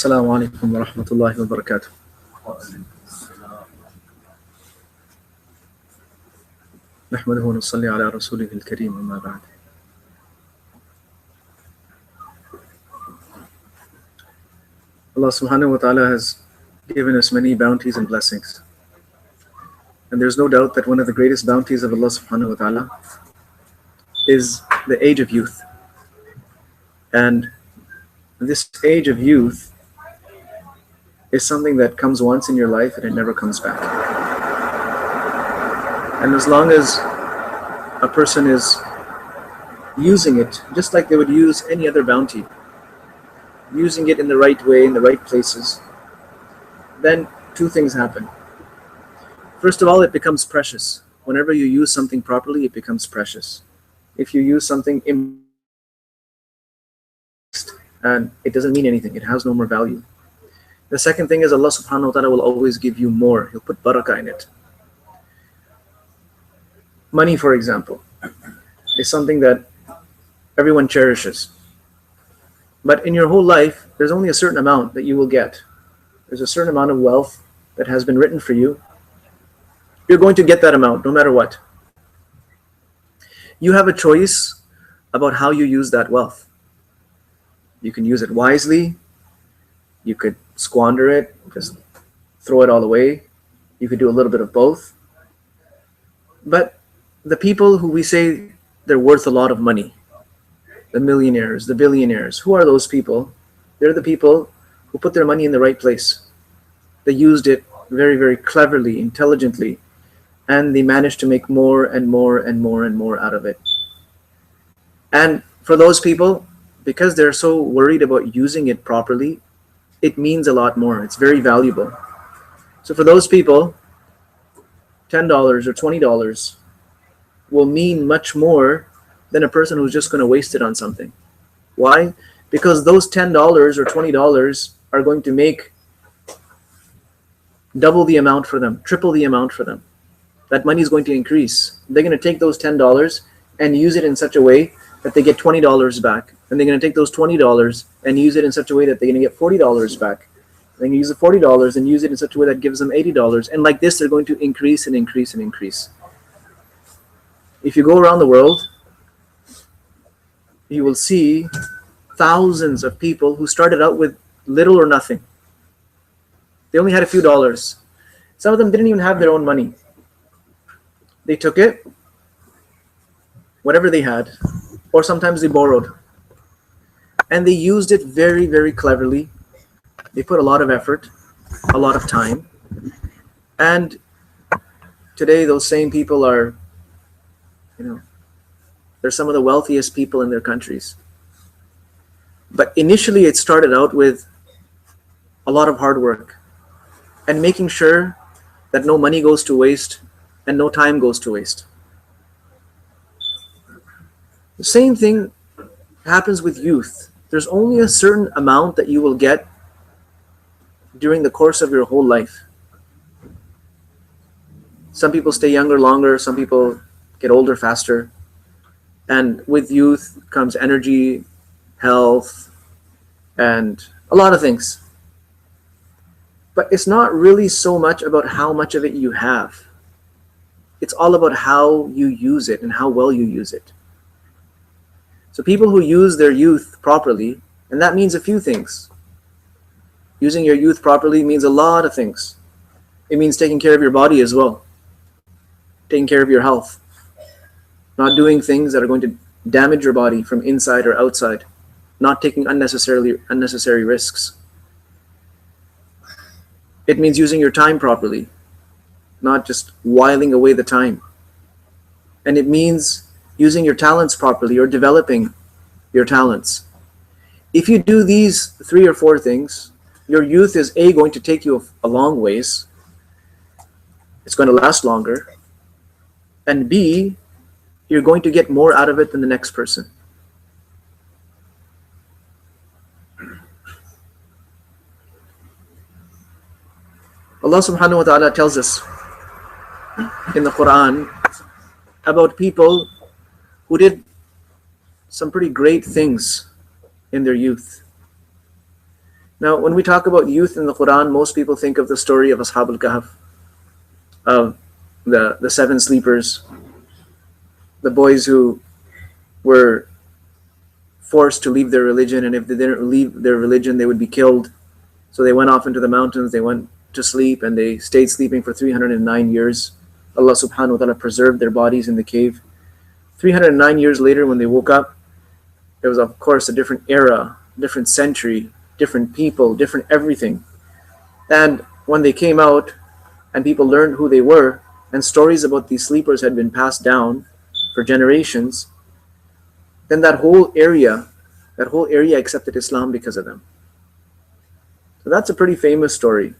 السلام عليكم ورحمة الله وبركاته. نحمده ونصلي على رسوله الكريم أما بعد. Allah subhanahu wa ta'ala has given us many bounties and blessings. And there's no doubt that one of the greatest bounties of Allah subhanahu wa ta'ala is the age of youth. And this age of youth is something that comes once in your life and it never comes back. And as long as a person is using it, just like they would use any other bounty, using it in the right way, in the right places, then two things happen. First of all, it becomes precious. Whenever you use something properly, it becomes precious. If you use something and it doesn't mean anything, it has no more value. The second thing is Allah subhanahu wa ta'ala will always give you more. He'll put barakah in it. Money, for example, is something that everyone cherishes. But in your whole life, there's only a certain amount that you will get. There's a certain amount of wealth that has been written for you. You're going to get that amount no matter what. You have a choice about how you use that wealth. You can use it wisely. You could squander it, just throw it all away. You could do a little bit of both. But the people who we say they're worth a lot of money, the millionaires, the billionaires, who are those people? They're the people who put their money in the right place. They used it very, very cleverly, intelligently, and they managed to make more and more and more and more out of it. And for those people, because they're so worried about using it properly, it means a lot more. It's very valuable. So for those people, $10 or $20 will mean much more than a person who's just going to waste it on something. Why? Because those $10 or $20 are going to make double the amount for them, triple the amount for them. That money is going to increase. They're going to take those $10 and use it in such a way that they get $20 back. And they're going to take those $20 and use it in such a way that they're going to get $40 back. They're going to use the $40 and use it in such a way that gives them $80. And like this, they're going to increase and increase and increase. If you go around the world, you will see thousands of people who started out with little or nothing. They only had a few dollars. Some of them didn't even have their own money. They took it, whatever they had, or sometimes they borrowed. And they used it very, very cleverly. They put a lot of effort, a lot of time. And today those same people are, they're some of the wealthiest people in their countries. But initially it started out with a lot of hard work and making sure that no money goes to waste and no time goes to waste. The same thing happens with youth. There's only a certain amount that you will get during the course of your whole life. Some people stay younger longer, some people get older faster. And with youth comes energy, health, and a lot of things. But it's not really so much about how much of it you have. It's all about how you use it and how well you use it. So people who use their youth properly, and that means a few things. Using your youth properly means a lot of things. It means taking care of your body as well. Taking care of your health. Not doing things that are going to damage your body from inside or outside. Not taking unnecessary risks. It means using your time properly. Not just whiling away the time. And it means using your talents properly or developing your talents. If you do these 3 or 4 things, your youth is A, going to take you a long ways. It's going to last longer. And B, you're going to get more out of it than the next person. Allah subhanahu wa ta'ala tells us in the Quran about people who did some pretty great things in their youth. Now, when we talk about youth in the Quran, most people think of the story of Ashab al-Kahf, of the seven sleepers, the boys who were forced to leave their religion, and if they didn't leave their religion, they would be killed. So they went off into the mountains, they went to sleep, and they stayed sleeping for 309 years. Allah subhanahu wa ta'ala preserved their bodies in the cave. 309 years later, when they woke up, there was, of course, a different era, different century, different people, different everything. And when they came out and people learned who they were, and stories about these sleepers had been passed down for generations, then that whole area accepted Islam because of them. So that's a pretty famous story.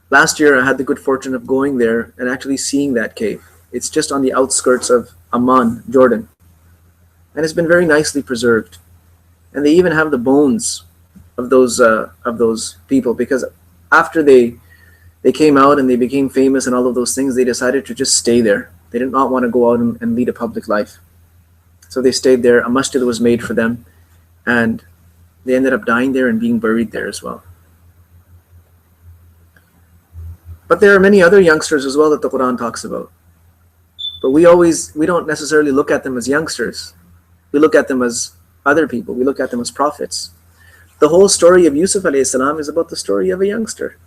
Last year I had the good fortune of going there and actually seeing that cave. It's just on the outskirts of Amman, Jordan. And it's been very nicely preserved. And they even have the bones of those people, because after they came out and they became famous and all of those things, they decided to just stay there. They did not want to go out and lead a public life. So they stayed there. A masjid was made for them, and they ended up dying there and being buried there as well. But there are many other youngsters as well that the Quran talks about. But we don't necessarily look at them as youngsters. We look at them as other people. We look at them as prophets. The whole story of Yusuf alayhi salam is about the story of a youngster.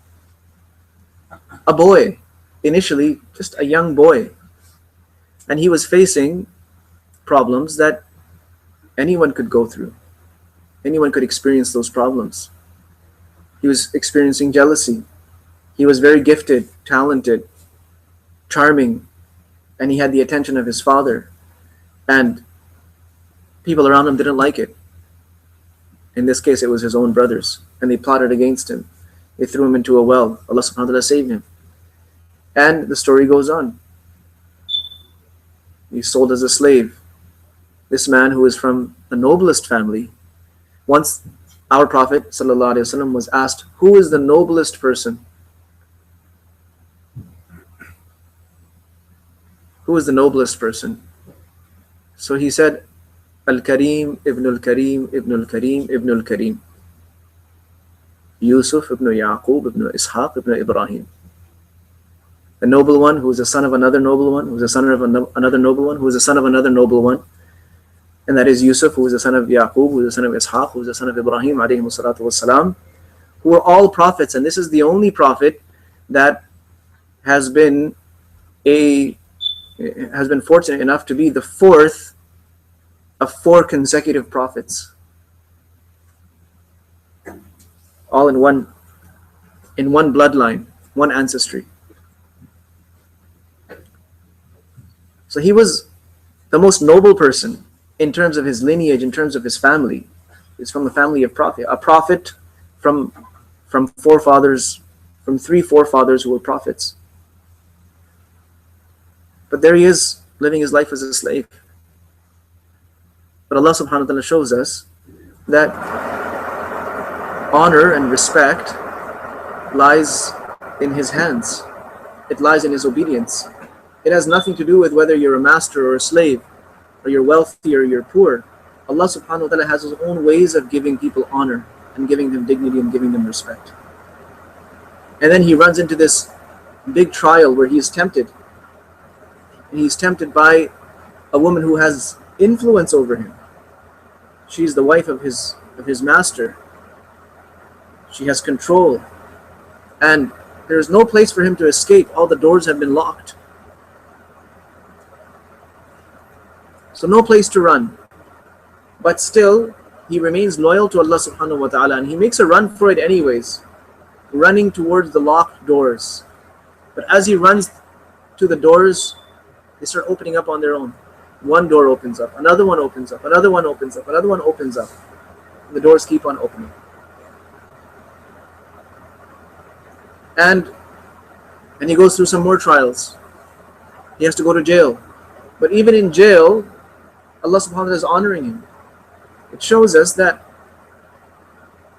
A boy, initially just a young boy. And he was facing problems that anyone could go through. Anyone could experience those problems. He was experiencing jealousy. He was very gifted, talented, charming, and he had the attention of his father. And people around him didn't like it. In this case, it was his own brothers, and they plotted against him. They threw him into a well. Allah subhanahu wa ta'ala saved him. And the story goes on. He's sold as a slave. This man who is from the noblest family, once our Prophet sallallahu alaihi wasallam was asked, who is the noblest person? Who is the noblest person? So he said, Al-Karim, Ibn al-Karim, Ibn al-Karim, Ibn al-Karim. Yusuf ibn Yaqub ibn Ishaq ibn Ibrahim. The noble one who is the son of another noble one, who is the son of another noble one, who is the son of another noble one. And that is Yusuf, who is the son of Yaqub, who is the son of Ishaq, who is the son of Ibrahim, alayhi salatu wassalam, who are all prophets. And this is the only prophet that has been fortunate enough to be the fourth of 4 consecutive prophets, all in one bloodline, one ancestry. So he was the most noble person in terms of his lineage, in terms of his family. He's from the family of prophet, a prophet from 3 forefathers who were prophets. But there he is, living his life as a slave. But Allah subhanahu wa ta'ala shows us that honor and respect lies in his hands. It lies in his obedience. It has nothing to do with whether you're a master or a slave, or you're wealthy or you're poor. Allah subhanahu wa ta'ala has his own ways of giving people honor and giving them dignity and giving them respect. And then he runs into this big trial where he is tempted. And he's tempted by a woman who has influence over him. She's the wife of his master. She has control. And there is no place for him to escape. All the doors have been locked. So no place to run. But still, he remains loyal to Allah subhanahu wa ta'ala, and he makes a run for it anyways, running towards the locked doors. But as he runs to the doors, they start opening up on their own. One door opens up, another one opens up, another one opens up, another one opens up. And the doors keep on opening. And he goes through some more trials. He has to go to jail. But even in jail, Allah subhanahu wa ta'ala is honoring him. It shows us that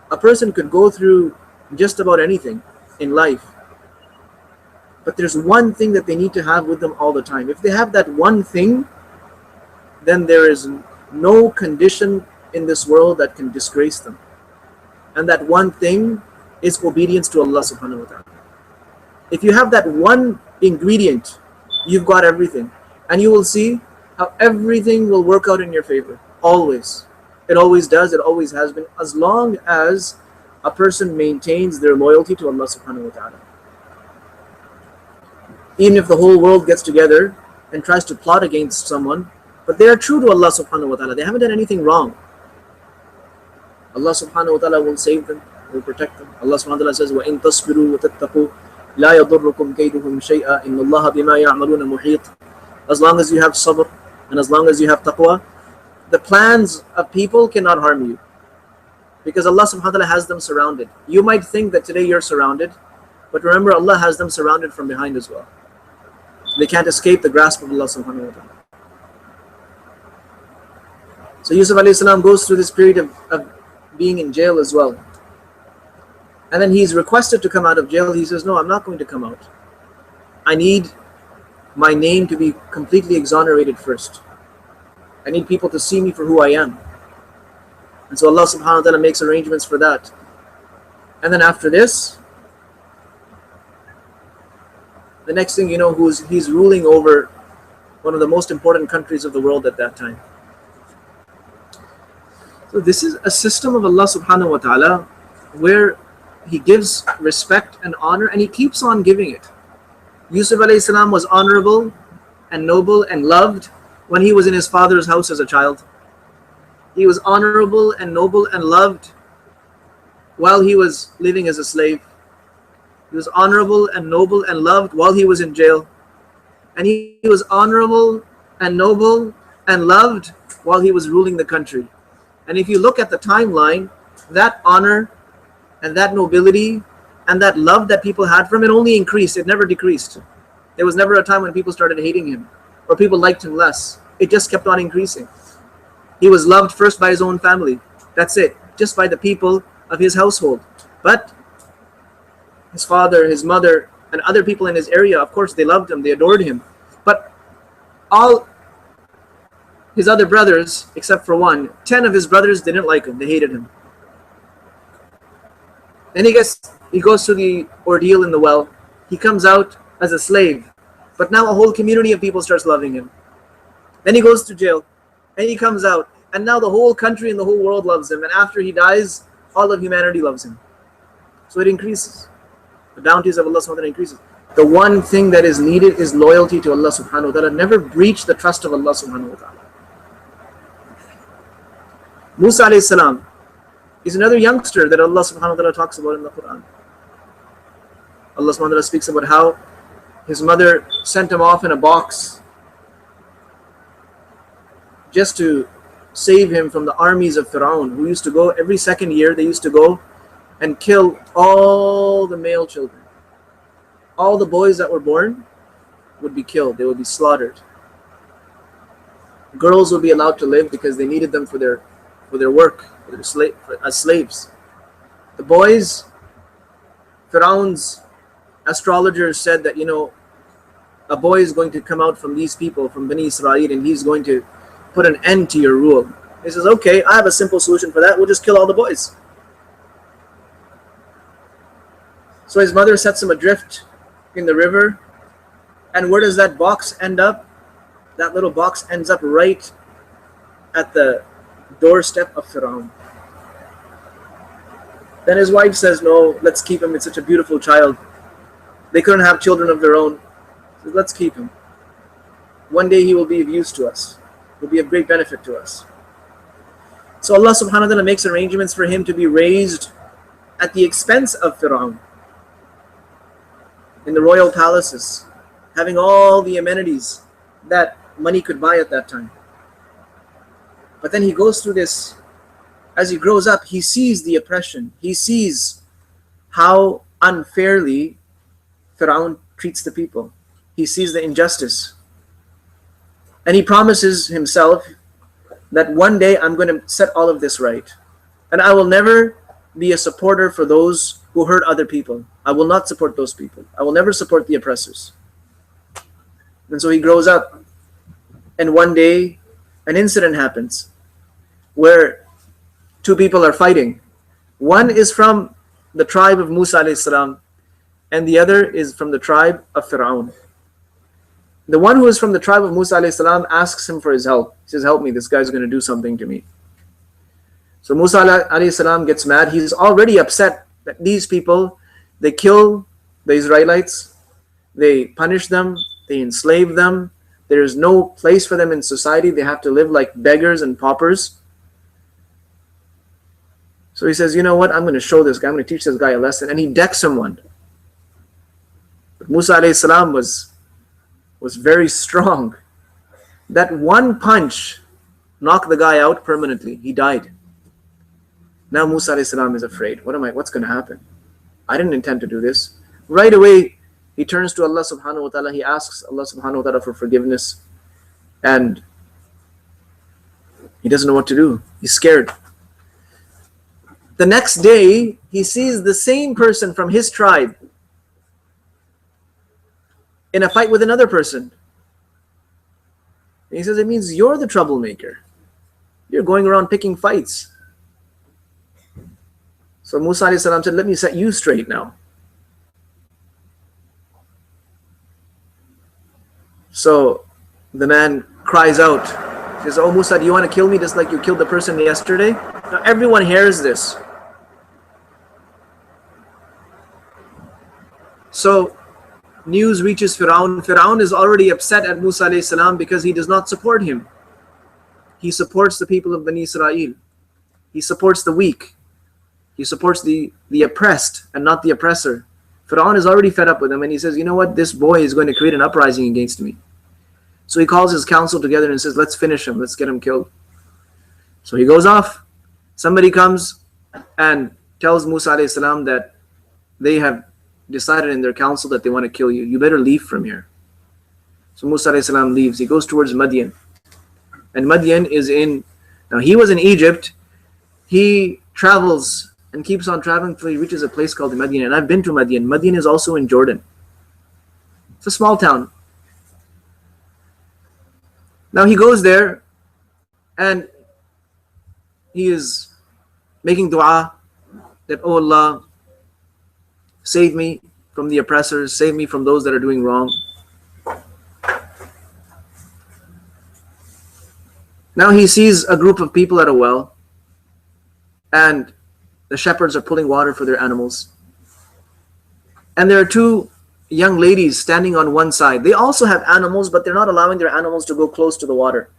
a person could go through just about anything in life, but there's one thing that they need to have with them all the time. If they have that one thing, then there is no condition in this world that can disgrace them. And that one thing is obedience to Allah subhanahu wa ta'ala. If you have that one ingredient, you've got everything. And you will see how everything will work out in your favor. Always. It always does, it always has been, as long as a person maintains their loyalty to Allah subhanahu wa ta'ala. Even if the whole world gets together and tries to plot against someone, but they are true to Allah subhanahu wa ta'ala. They haven't done anything wrong. Allah subhanahu wa ta'ala will save them, will protect them. Allah subhanahu wa ta'ala says, وَإِن تَصْبِرُوا وَتَتَّقُوا لَا يَضُرُّكُمْ كَيْدُهُمْ شَيْئًا إِنَّ اللَّهَ بِمَا يَعْمَلُونَ مُحِيطٌ. As long as you have sabr and as long as you have taqwa, the plans of people cannot harm you. Because Allah subhanahu wa ta'ala has them surrounded. You might think that today you're surrounded, but remember Allah has them surrounded from behind as well. They can't escape the grasp of Allah subhanahu wa ta'ala. So Yusuf alayhi salam goes through this period of being in jail as well. And then he's requested to come out of jail. He says, no, I'm not going to come out. I need my name to be completely exonerated first. I need people to see me for who I am. And so Allah subhanahu wa ta'ala makes arrangements for that. And then after this, the next thing you know, he's ruling over one of the most important countries of the world at that time. So this is a system of Allah subhanahu wa ta'ala where He gives respect and honor, and He keeps on giving it. Yusuf alayhi salam was honorable and noble and loved when he was in his father's house as a child. He was honorable and noble and loved while he was living as a slave. He was honorable and noble and loved while he was in jail. And he was honorable and noble and loved while he was ruling the country. And if you look at the timeline, that honor and that nobility and that love that people had from it only increased. It never decreased. There was never a time when people started hating him or people liked him less. It just kept on increasing. He was loved first by his own family. That's it. Just by the people of his household. But his father, his mother, and other people in his area, of course, they loved him. They adored him. But all his other brothers, except for one, 10 of his brothers didn't like him. They hated him. Then he goes through the ordeal in the well. He comes out as a slave. But now a whole community of people starts loving him. Then he goes to jail. And he comes out. And now the whole country and the whole world loves him. And after he dies, all of humanity loves him. So it increases. The bounties of Allah subhanahu wa ta'ala increases. The one thing that is needed is loyalty to Allah subhanahu wa ta'ala. Never breach the trust of Allah subhanahu wa ta'ala. Musa alayhi salam is another youngster that Allah subhanahu wa ta'ala talks about in the Quran. Allah subhanahu wa ta'ala speaks about how his mother sent him off in a box just to save him from the armies of Fir'aun, who used to go every second year. They used to go and kill all the male children. All the boys that were born would be killed. They would be slaughtered. Girls would be allowed to live because they needed them for their work, as slaves. The boys, Fir'aun's astrologers said that, a boy is going to come out from these people, from Bani Israel, and he's going to put an end to your rule. He says, okay, I have a simple solution for that. We'll just kill all the boys. So his mother sets him adrift in the river. And where does that box end up? That little box ends up right at the doorstep of Fir'aun. Then his wife says, no, let's keep him. It's such a beautiful child. They couldn't have children of their own. So let's keep him. One day he will be of use to us. Will be of great benefit to us. So Allah subhanahu wa ta'ala makes arrangements for him to be raised at the expense of Fir'aun. In the royal palaces, having all the amenities that money could buy at that time. But then he goes through this, as he grows up, he sees the oppression. He sees how unfairly Fir'aun treats the people. He sees the injustice. And he promises himself that one day I'm going to set all of this right. And I will never be a supporter for those who hurt other people. I will not support those people. I will never support the oppressors. And so he grows up. And one day, an incident happens where two people are fighting. One is from the tribe of Musa alayhi salam, and the other is from the tribe of Fir'aun. The one who is from the tribe of Musa alayhi salam asks him for his help. He says, help me, this guy's going to do something to me. So Musa alayhi salam gets mad. He's already upset that these people, they kill the Israelites, they punish them, they enslave them. There is no place for them in society. They have to live like beggars and paupers. So he says, you know what, I'm going to show this guy, I'm going to teach this guy a lesson. And he decks someone. But Musa alayhi salam was very strong. That one punch knocked the guy out permanently. He died. Now Musa alayhi salam is afraid. What's going to happen? I didn't intend to do this. Right away, he turns to Allah subhanahu wa ta'ala. He asks Allah subhanahu wa ta'ala for forgiveness. And he doesn't know what to do. He's scared. The next day, he sees the same person from his tribe in a fight with another person. And he says, it means you're the troublemaker. You're going around picking fights. So Musa alayhi salam said, let me set you straight now. So the man cries out. He says, oh Musa, do you want to kill me just like you killed the person yesterday? Now everyone hears this. So news reaches Fir'aun. Fir'aun is already upset at Musa alayhi salam because he does not support him. He supports the people of Bani Israel. He supports the weak. He supports the oppressed and not the oppressor. Fir'aun is already fed up with him and he says, you know what, this boy is going to create an uprising against me. So he calls his council together and says, let's finish him, let's get him killed. So he goes off. Somebody comes and tells Musa alayhi salam that they have decided in their council that they want to kill you. You better leave from here. So Musa alayhi salam leaves. He goes towards Madian. And Madian is now he was in Egypt. He travels and keeps on traveling until he reaches a place called Madian. And I've been to Madian. Madian is also in Jordan. It's a small town. Now he goes there and he is making dua that, oh Allah, save me from the oppressors, save me from those that are doing wrong. Now he sees a group of people at a well and the shepherds are pulling water for their animals. And there are two young ladies standing on one side. They also have animals, but they're not allowing their animals to go close to the water.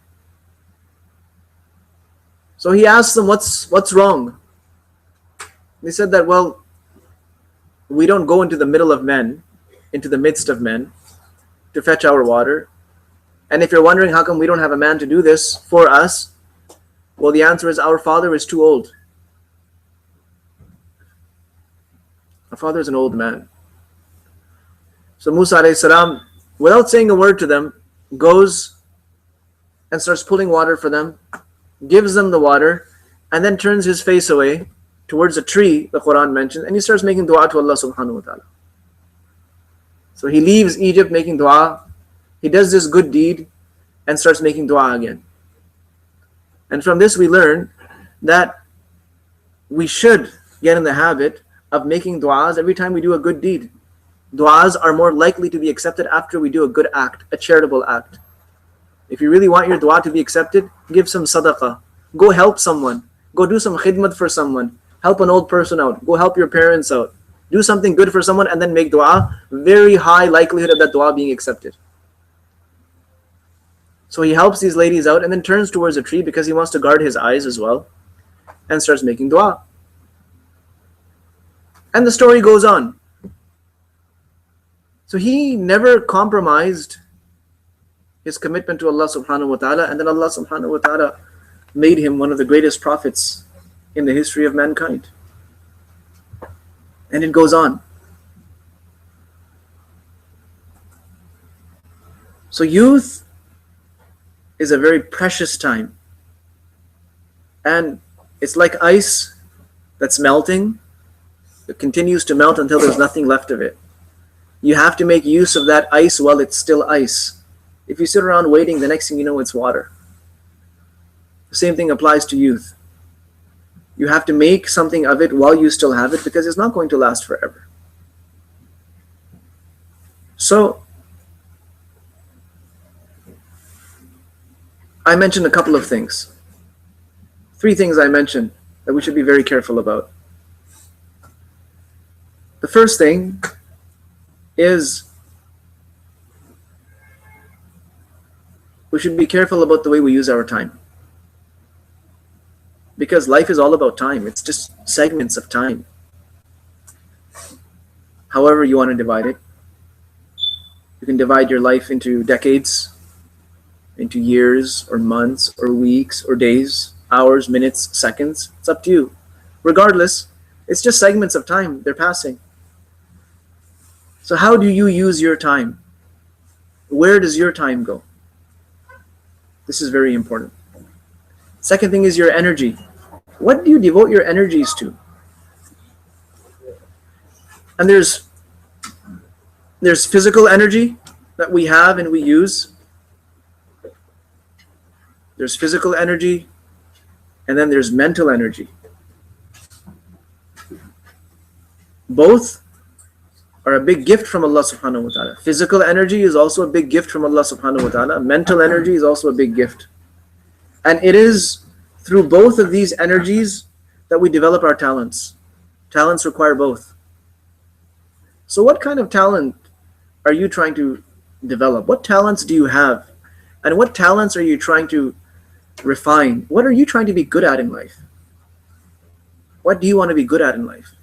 So he asks them, what's wrong? They said that, well, we don't go into the middle of men, into the midst of men, to fetch our water. And if you're wondering how come we don't have a man to do this for us, well, the answer is our father is too old. Our father is an old man. So Musa alayhi salam, without saying a word to them, goes and starts pulling water for them, gives them the water, and then turns his face away towards a tree, the Quran mentions, and he starts making dua to Allah subhanahu wa ta'ala. So he leaves Egypt making dua, he does this good deed, and starts making dua again. And from this we learn that we should get in the habit of making du'as every time we do a good deed. Du'as are more likely to be accepted after we do a good act, a charitable act. If you really want your dua to be accepted, give some sadaqah. Go help someone. Go do some khidmat for someone. Help an old person out. Go help your parents out. Do something good for someone and then make dua. Very high likelihood of that dua being accepted. So he helps these ladies out and then turns towards a tree because he wants to guard his eyes as well and starts making dua. And the story goes on. So he never compromised his commitment to Allah subhanahu wa ta'ala, and then Allah subhanahu wa ta'ala made him one of the greatest prophets in the history of mankind. And it goes on. So youth is a very precious time. And it's like ice that's melting. It continues to melt until there's nothing left of it. You have to make use of that ice while it's still ice. If you sit around waiting, the next thing you know, it's water. The same thing applies to youth. You have to make something of it while you still have it, because it's not going to last forever. So I mentioned a couple of things. 3 things I mentioned that we should be very careful about. The first thing is we should be careful about the way we use our time. Because life is all about time. It's just segments of time. However you want to divide it. You can divide your life into decades, into years or months or weeks or days, hours, minutes, seconds. It's up to you. Regardless, it's just segments of time. They're passing. So how do you use your time? Where does your time go? This is very important. Second thing is your energy. What do you devote your energies to? And there's physical energy that we have and we use. There's physical energy, and then there's mental energy. Both are a big gift from Allah subhanahu wa ta'ala. Physical energy is also a big gift from Allah subhanahu wa ta'ala. Mental energy is also a big gift. And it is through both of these energies that we develop our talents. Talents require both. So what kind of talent are you trying to develop? What talents do you have? And what talents are you trying to refine? What are you trying to be good at in life? What do you want to be good at in life?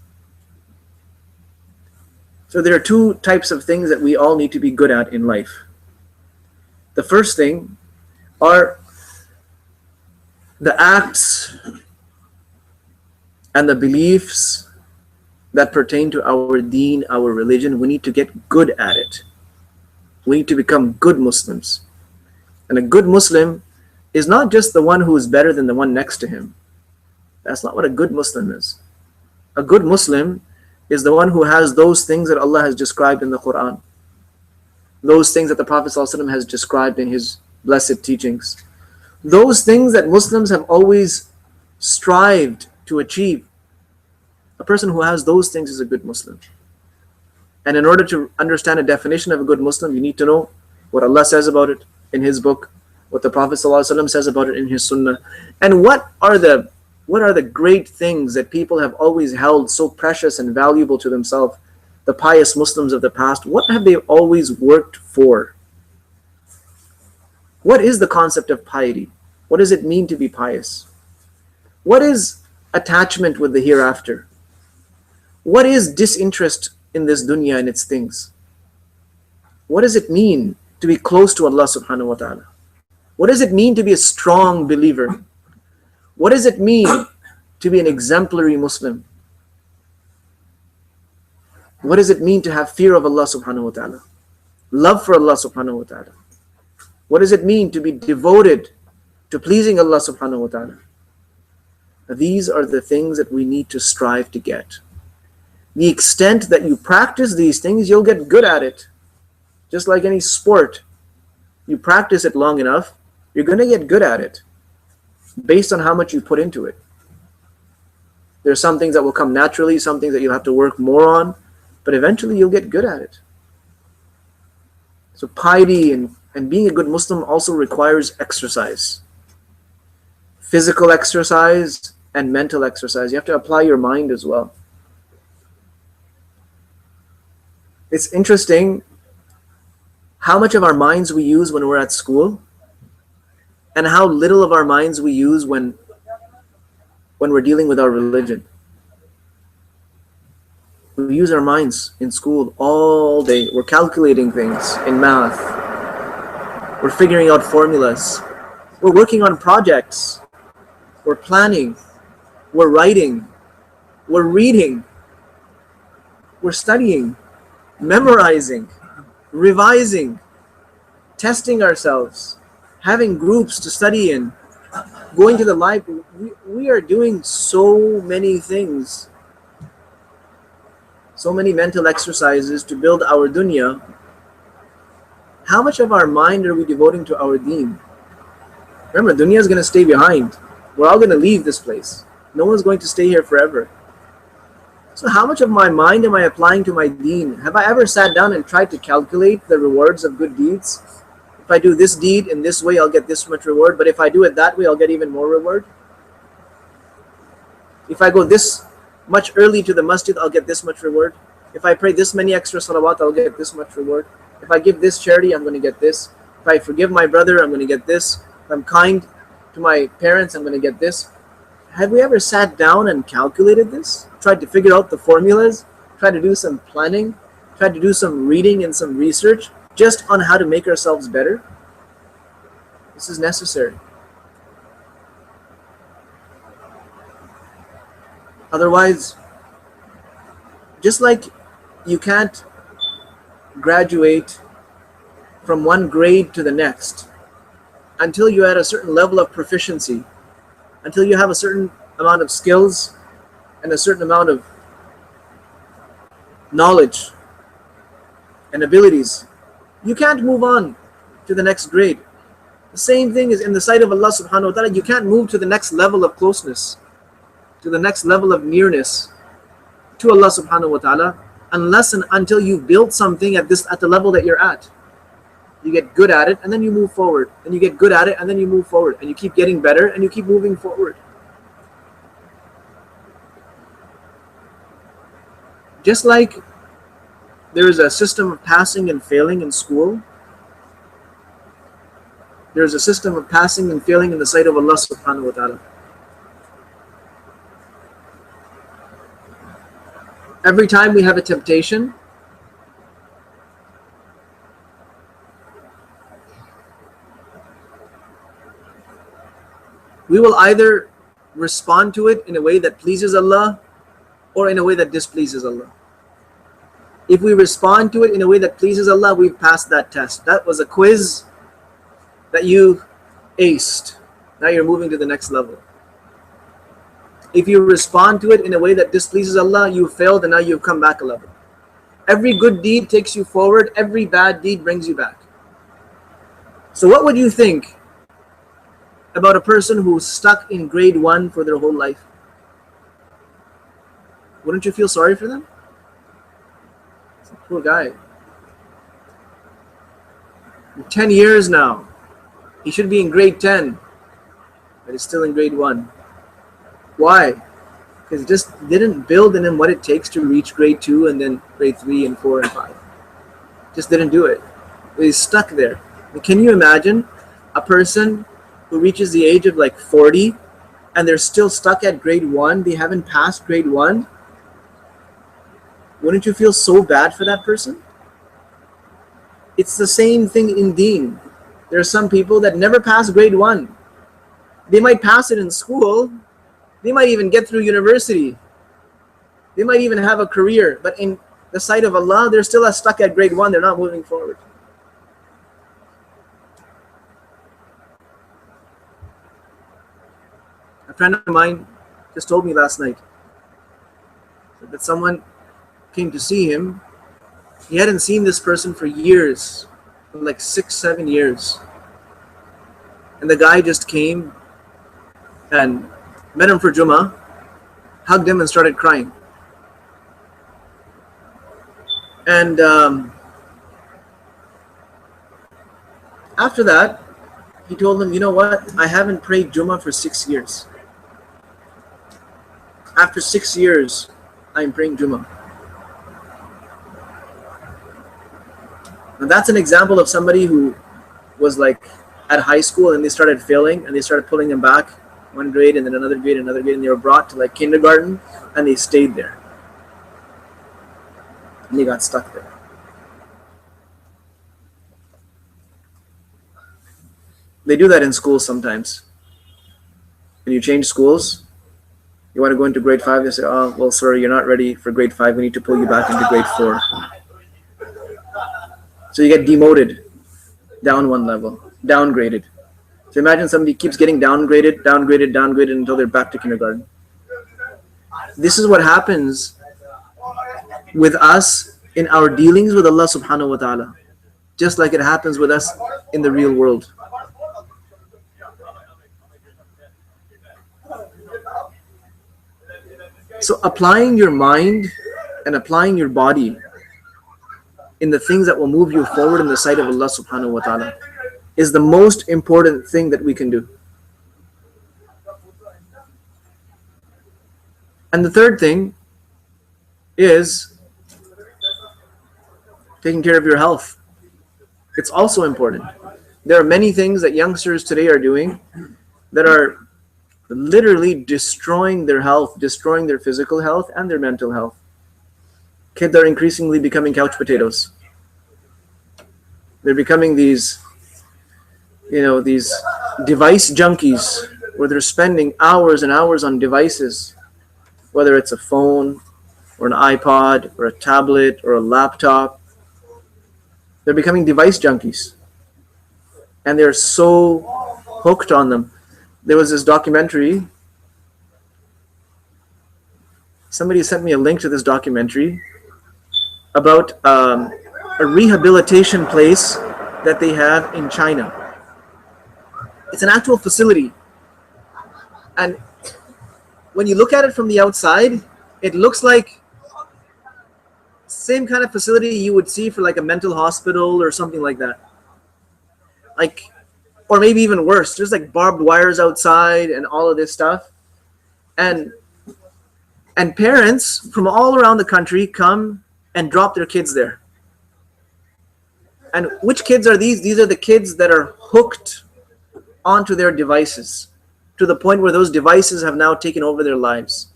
So there are 2 types of things that we all need to be good at in life. The first thing are the acts and the beliefs that pertain to our deen, our religion. We need to get good at it. We need to become good Muslims. And a good Muslim is not just the one who is better than the one next to him. That's not what a good Muslim is. A good Muslim is the one who has those things that Allah has described in the Quran. Those things that the Prophet ﷺ has described in his blessed teachings. Those things that Muslims have always strived to achieve. A person who has those things is a good Muslim. And in order to understand a definition of a good Muslim, you need to know what Allah says about it in His book, what the Prophet ﷺ says about it in his Sunnah, and what are the great things that people have always held so precious and valuable to themselves. The pious Muslims of the past, what have they always worked for? What is the concept of piety? What does it mean to be pious? What is attachment with the hereafter? What is disinterest in this dunya and its things? What does it mean to be close to Allah subhanahu wa ta'ala? What does it mean to be a strong believer? What does it mean to be an exemplary Muslim? What does it mean to have fear of Allah subhanahu wa ta'ala? Love for Allah subhanahu wa ta'ala? What does it mean to be devoted to pleasing Allah subhanahu wa ta'ala? These are the things that we need to strive to get. The extent that you practice these things, you'll get good at it. Just like any sport. You practice it long enough, you're going to get good at it based on how much you put into it. There are some things that will come naturally, some things that you'll have to work more on, but eventually you'll get good at it. So piety and being a good Muslim also requires exercise. Physical exercise and mental exercise. You have to apply your mind as well. It's interesting how much of our minds we use when we're at school and how little of our minds we use when we're dealing with our religion. We use our minds in school all day. We're calculating things in math. We're figuring out formulas. We're working on projects. We're planning. We're writing. We're reading. We're studying, memorizing, revising, testing ourselves, having groups to study in, going to the library. We are doing so many things, so many mental exercises to build our dunya. How much of our mind are we devoting to our deen? Remember, dunya is going to stay behind. We're all going to leave this place. No one's going to stay here forever. So how much of my mind am I applying to my deen? Have I ever sat down and tried to calculate the rewards of good deeds? If I do this deed in this way, I'll get this much reward. But if I do it that way, I'll get even more reward. If I go this much early to the masjid, I'll get this much reward. If I pray this many extra salawat, I'll get this much reward. If I give this charity, I'm going to get this. If I forgive my brother, I'm going to get this. If I'm kind to my parents, I'm going to get this. Have we ever sat down and calculated this? Tried to figure out the formulas? Tried to do some planning? Tried to do some reading and some research just on how to make ourselves better? This is necessary. Otherwise, just like you can't graduate from one grade to the next until you're at a certain level of proficiency, until you have a certain amount of skills and a certain amount of knowledge and abilities, you can't move on to the next grade. The same thing is in the sight of Allah subhanahu wa ta'ala. You can't move to the next level of closeness, to the next level of nearness to Allah subhanahu wa ta'ala, unless and until you've built something at the level that you're at. You get good at it and then you move forward, and you get good at it and then you move forward, and you keep getting better and you keep moving forward. Just like there is a system of passing and failing in school, there is a system of passing and failing in the sight of Allah subhanahu wa ta'ala. Every time we have a temptation, we will either respond to it in a way that pleases Allah or in a way that displeases Allah. If we respond to it in a way that pleases Allah, we've passed that test. That was a quiz that you aced. Now you're moving to the next level. If you respond to it in a way that displeases Allah, you failed and now you've come back a level. Every good deed takes you forward. Every bad deed brings you back. So what would you think about a person who's stuck in grade 1 for their whole life? Wouldn't you feel sorry for them? It's a poor guy. 10 years now. He should be in grade 10, but he's still in grade 1. Why? Because he just didn't build in him what it takes to reach grade 2 and then grade 3 and 4 and 5. Just didn't do it. He's stuck there. And can you imagine a person who reaches the age of like 40 and they're still stuck at grade 1? They haven't passed grade 1. Wouldn't you feel so bad for that person? It's the same thing in deen. There are some people that never pass grade 1. They might pass it in school. They might even get through university. They might even have a career. But in the sight of Allah, they're still stuck at grade 1. They're not moving forward. A friend of mine just told me last night that someone came to see him. He hadn't seen this person for years, like 6-7 years. And the guy just came and met him for Jummah, hugged him and started crying. And after that, he told him, you know what? I haven't prayed Jummah for 6 years. After 6 years, I'm praying Jummah. Now that's an example of somebody who was like at high school and they started failing and they started pulling them back one grade and then another grade, and they were brought to like kindergarten and they stayed there. And they got stuck there. They do that in schools sometimes. When you change schools, you want to go into grade 5, they say, oh, well, sorry, you're not ready for grade 5. We need to pull you back into grade 4. So you get demoted down one level, downgraded. So imagine somebody keeps getting downgraded until they're back to kindergarten. This is what happens with us in our dealings with Allah subhanahu wa ta'ala. Just like it happens with us in the real world. So applying your mind and applying your body in the things that will move you forward in the sight of Allah subhanahu wa ta'ala is the most important thing that we can do. And the third thing is taking care of your health. It's also important. There are many things that youngsters today are doing that are literally destroying their health, destroying their physical health and their mental health. Kids are increasingly becoming couch potatoes. They're becoming these device junkies where they're spending hours and hours on devices, whether it's a phone or an iPod or a tablet or a laptop. They're becoming device junkies. And they're so hooked on them. There was this documentary. Somebody sent me a link to this documentary about a rehabilitation place that they have in China. It's an actual facility. And when you look at it from the outside, it looks like same kind of facility you would see for like a mental hospital or something like that. Like, or maybe even worse, there's like barbed wires outside and all of this stuff. And parents from all around the country come and drop their kids there. And which kids are these? These are the kids that are hooked onto their devices to the point where those devices have now taken over their lives.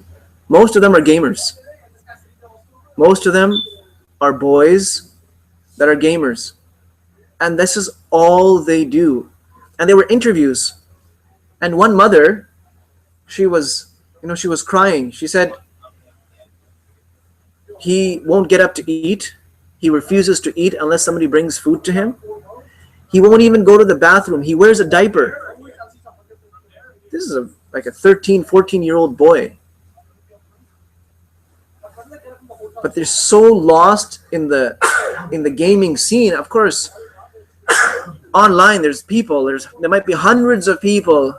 Most of them are gamers. Most of them are boys that are gamers. And this is all they do. And there were interviews. And one mother, she was crying. She said, he won't get up to eat. He refuses to eat unless somebody brings food to him. He won't even go to the bathroom. He wears a diaper. This is like a 13, 14-year-old boy. But they're so lost in the gaming scene. Of course, online there's people. There might be hundreds of people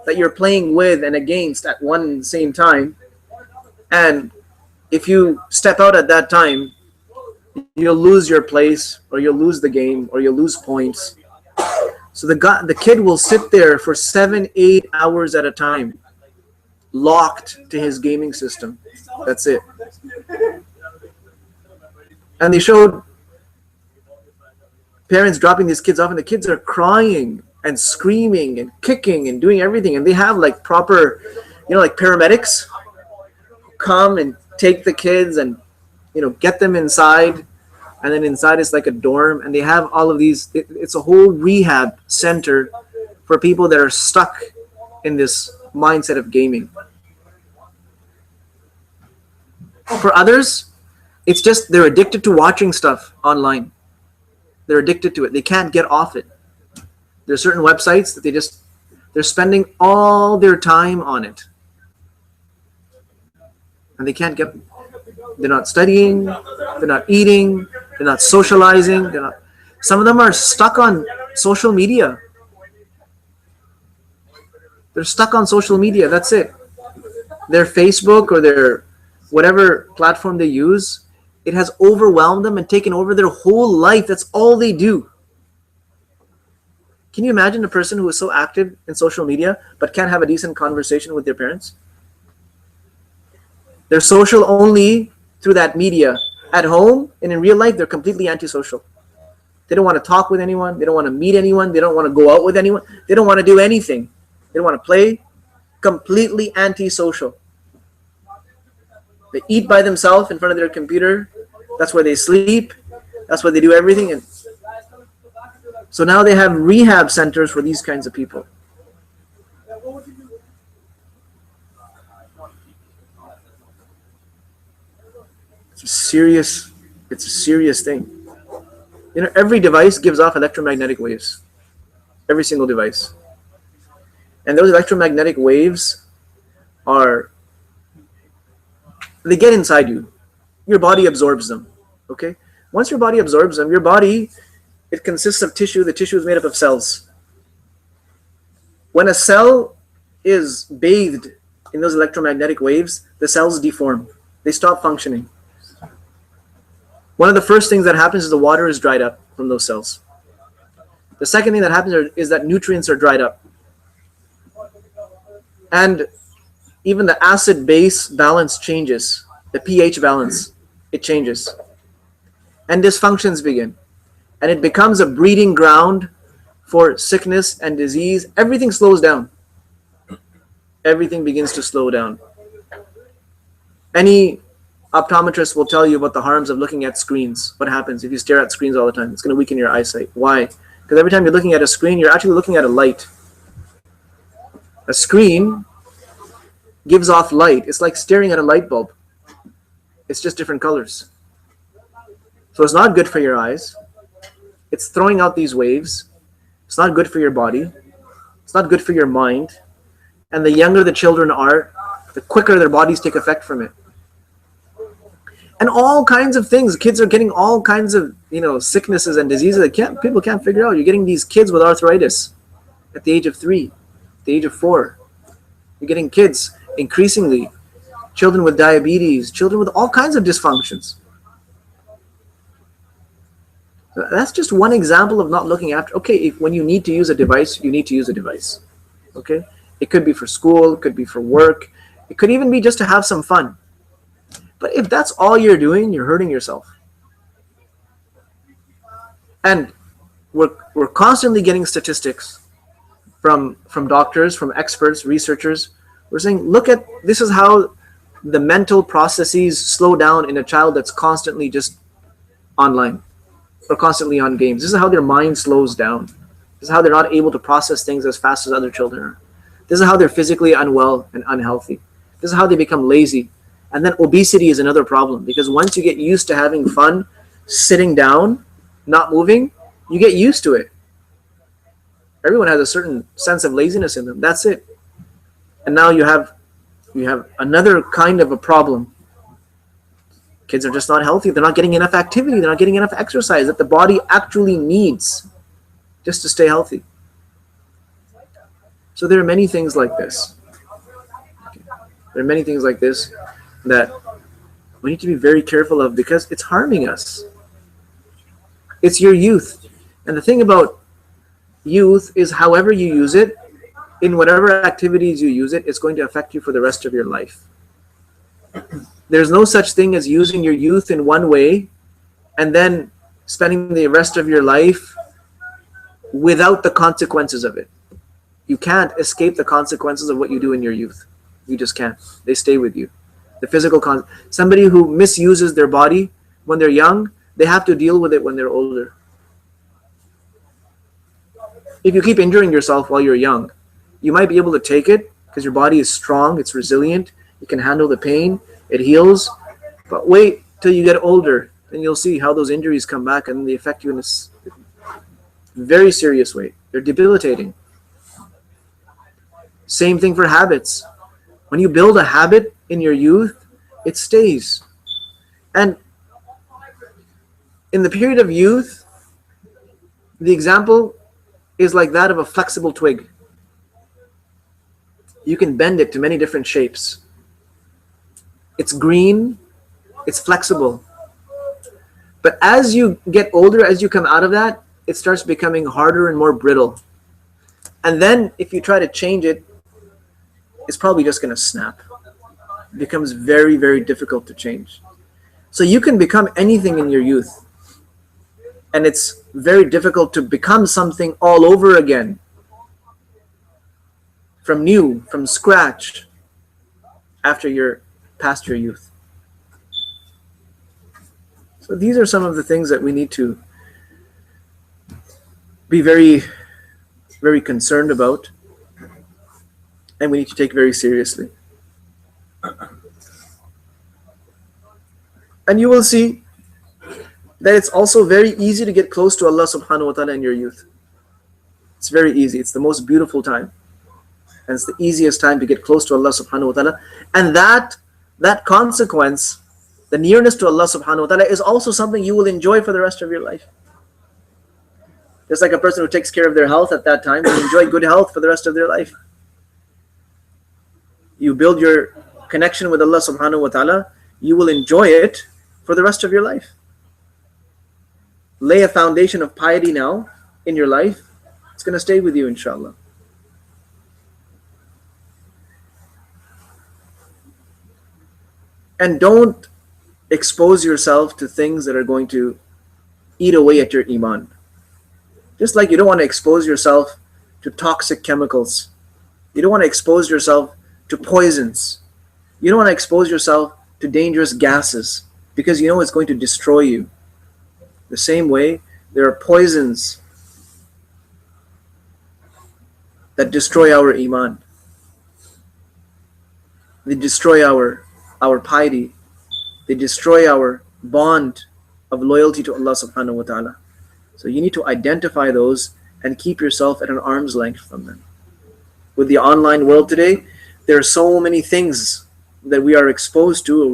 that you're playing with and against at one same time. And if you step out at that time, you'll lose your place, or you'll lose the game, or you'll lose points. So the kid will sit there for 7-8 hours at a time, locked to his gaming system. That's it. And they showed parents dropping these kids off, and the kids are crying and screaming and kicking and doing everything. And they have like proper, like paramedics who come and take the kids and, get them inside. And then inside is like a dorm, and they have all of these. It's a whole rehab center for people that are stuck in this mindset of gaming. For others, it's just they're addicted to watching stuff online. They're addicted to it. They can't get off it. There are certain websites that they're spending all their time on it. And they can't get, they're not studying, they're not eating, they're not socializing, some of them are stuck on social media. They're stuck on social media, that's it. Their Facebook or their whatever platform they use, it has overwhelmed them and taken over their whole life. That's all they do. Can you imagine a person who is so active in social media but can't have a decent conversation with their parents? They're social only through that media. At home and in real life, they're completely antisocial. They don't want to talk with anyone. They don't want to meet anyone. They don't want to go out with anyone. They don't want to do anything. They don't want to play. Completely antisocial. They eat by themselves in front of their computer. That's where they sleep. That's where they do everything. And so now they have rehab centers for these kinds of people. It's a serious thing. Every device gives off electromagnetic waves. Every single device. And those electromagnetic waves they get inside you. Your body absorbs them. Okay? Once your body absorbs them, your body, it consists of tissue. The tissue is made up of cells. When a cell is bathed in those electromagnetic waves, the cells deform. They stop functioning. One of the first things that happens is the water is dried up from those cells. The second thing that happens is that nutrients are dried up. And even the acid-base balance changes. The pH balance, it changes. And dysfunctions begin. And it becomes a breeding ground for sickness and disease. Everything slows down. Everything begins to slow down. Any optometrist will tell you about the harms of looking at screens. What happens if you stare at screens all the time? It's going to weaken your eyesight. Why? Because every time you're looking at a screen, you're actually looking at a light. A screen gives off light. It's like staring at a light bulb. It's just different colors. So it's not good for your eyes. It's throwing out these waves. It's not good for your body. It's not good for your mind. And the younger the children are, the quicker their bodies take effect from it. And all kinds of things. Kids are getting all kinds of, sicknesses and diseases that people can't figure out. You're getting these kids with arthritis at the age of 3, at the age of 4. You're getting kids increasingly, children with diabetes, children with all kinds of dysfunctions. That's just one example of not looking after. Okay, when you need to use a device, you need to use a device. Okay? It could be for school, it could be for work, it could even be just to have some fun. But if that's all you're doing, you're hurting yourself. And we're constantly getting statistics from doctors, from experts, researchers. We're saying, look at, this is how the mental processes slow down in a child that's constantly just online or constantly on games. This is how their mind slows down. This is how they're not able to process things as fast as other children are. This is how they're physically unwell and unhealthy. This is how they become lazy. And then obesity is another problem, because once you get used to having fun, sitting down, not moving, you get used to it. Everyone has a certain sense of laziness in them. That's it. And now you have another kind of a problem. Kids are just not healthy. They're not getting enough activity. They're not getting enough exercise that the body actually needs just to stay healthy. So there are many things like this. There are many things like this that we need to be very careful of, because it's harming us. It's your youth. And the thing about youth is, however you use it, in whatever activities you use it, it's going to affect you for the rest of your life. There's no such thing as using your youth in one way and then spending the rest of your life without the consequences of it. You can't escape the consequences of what you do in your youth. You just can't. They stay with you. The physical somebody who misuses their body when they're young, they have to deal with it when they're older. If you keep injuring yourself while you're young, you might be able to take it because your body is strong, it's resilient, you can handle the pain, it heals. But wait till you get older, and you'll see how those injuries come back and they affect you in a very serious way. They're debilitating. Same thing for habits. When you build a habit in your youth, it stays. And in the period of youth, the example is like that of a flexible twig. You can bend it to many different shapes. It's green, it's flexible. But as you get older, as you come out of that, it starts becoming harder and more brittle. And then if you try to change it, it's probably just going to snap. It becomes very, very difficult to change. So you can become anything in your youth. And it's very difficult to become something all over again. From scratch, after you're past your youth. So these are some of the things that we need to be very, very concerned about, and we need to take very seriously. And you will see that it's also very easy to get close to Allah subhanahu wa ta'ala in your youth. It's very easy. It's the most beautiful time. And it's the easiest time to get close to Allah subhanahu wa ta'ala. And that consequence, the nearness to Allah subhanahu wa ta'ala, is also something you will enjoy for the rest of your life. Just like a person who takes care of their health at that time will enjoy good health for the rest of their life. You build your connection with Allah subhanahu wa ta'ala, you will enjoy it for the rest of your life. Lay a foundation of piety now in your life. It's going to stay with you, inshallah. And don't expose yourself to things that are going to eat away at your iman. Just like you don't want to expose yourself to toxic chemicals. You don't want to expose yourself to poisons. You don't want to expose yourself to dangerous gases because you know it's going to destroy you. The same way, there are poisons that destroy our iman. They destroy our piety. They destroy our bond of loyalty to Allah subhanahu wa ta'ala. So you need to identify those and keep yourself at an arm's length from them. With the online world today, there are so many things that we are exposed to, or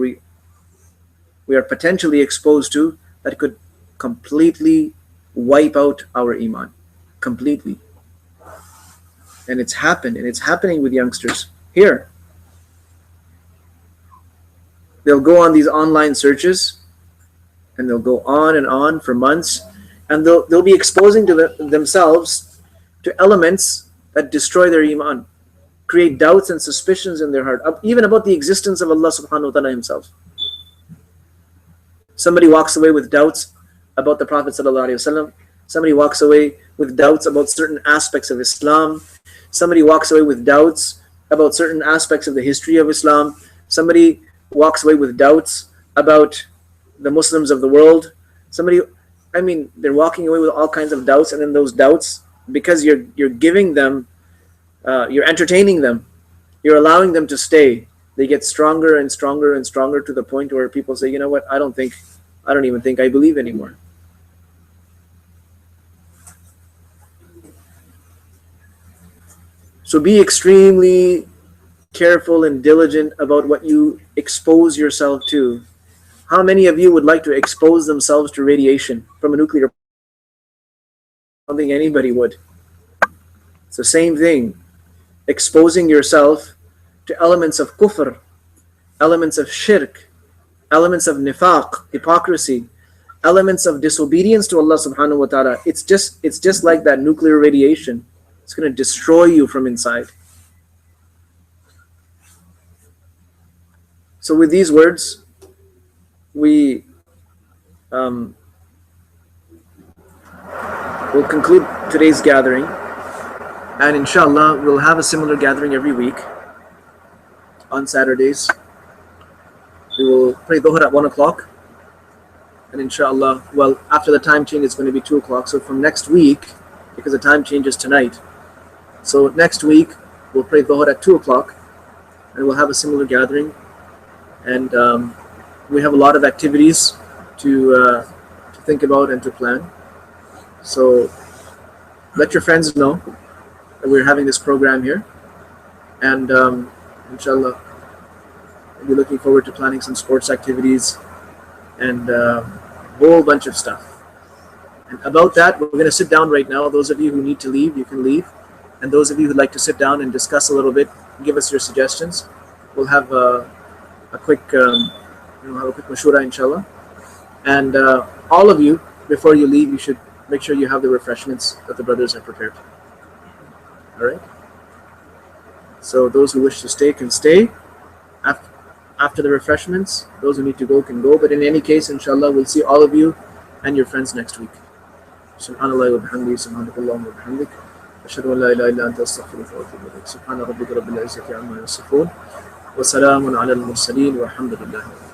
we are potentially exposed to, that could completely wipe out our iman. Completely. And it's happened, and it's happening with youngsters here. They'll go on these online searches, and they'll go on and on for months, and they'll be exposing to themselves to elements that destroy their iman, create doubts and suspicions in their heart, even about the existence of Allah subhanahu wa ta'ala himself. Somebody walks away with doubts about the Prophet sallallahu alaihi wasallam. Somebody walks away with doubts about certain aspects of Islam. Somebody walks away with doubts about certain aspects of the history of Islam. Somebody walks away with doubts about the Muslims of the world. They're walking away with all kinds of doubts, and then those doubts, because you're giving them, you're entertaining them, you're allowing them to stay. They get stronger and stronger and stronger to the point where people say, you know what, I don't even think I believe anymore. So be extremely careful and diligent about what you expose yourself to. How many of you would like to expose themselves to radiation from a nuclear? I don't think anybody would. It's the same thing. Exposing yourself to elements of kufr, elements of shirk, elements of nifaq, hypocrisy, elements of disobedience to Allah subhanahu wa ta'ala. It's just like that nuclear radiation. It's going to destroy you from inside. So with these words, we will conclude today's gathering, and inshallah we'll have a similar gathering every week on Saturdays. We will pray Dhuhr at 1 o'clock, and inshallah, well, after the time change it's going to be 2 o'clock. So from next week, because the time changes tonight, so next week we'll pray Dhuhr at 2 o'clock, and we'll have a similar gathering. And we have a lot of activities to think about and to plan. So let your friends know that we're having this program here, and inshallah we'll be looking forward to planning some sports activities and a whole bunch of stuff. And about that, we're going to sit down right now. Those of you who need to leave, you can leave, and those of you who'd like to sit down and discuss a little bit, give us your suggestions. We'll have a quick mashura, inshallah. And all of you, before you leave, you should make sure you have the refreshments that the brothers have prepared. All right? So those who wish to stay can stay after the refreshments. Those who need to go can go. But in any case, inshallah, we'll see all of you and your friends next week. Subhanallah wa bihamdihi, subhanakallah wa bihamdik. Ashhadu an la ilaha illa anta astaghfiruka wa atubu ilayk. Subhana rabbika rabbil izzati amma yasifun. Wa salamun ala al-mursaleen walhamdulillah.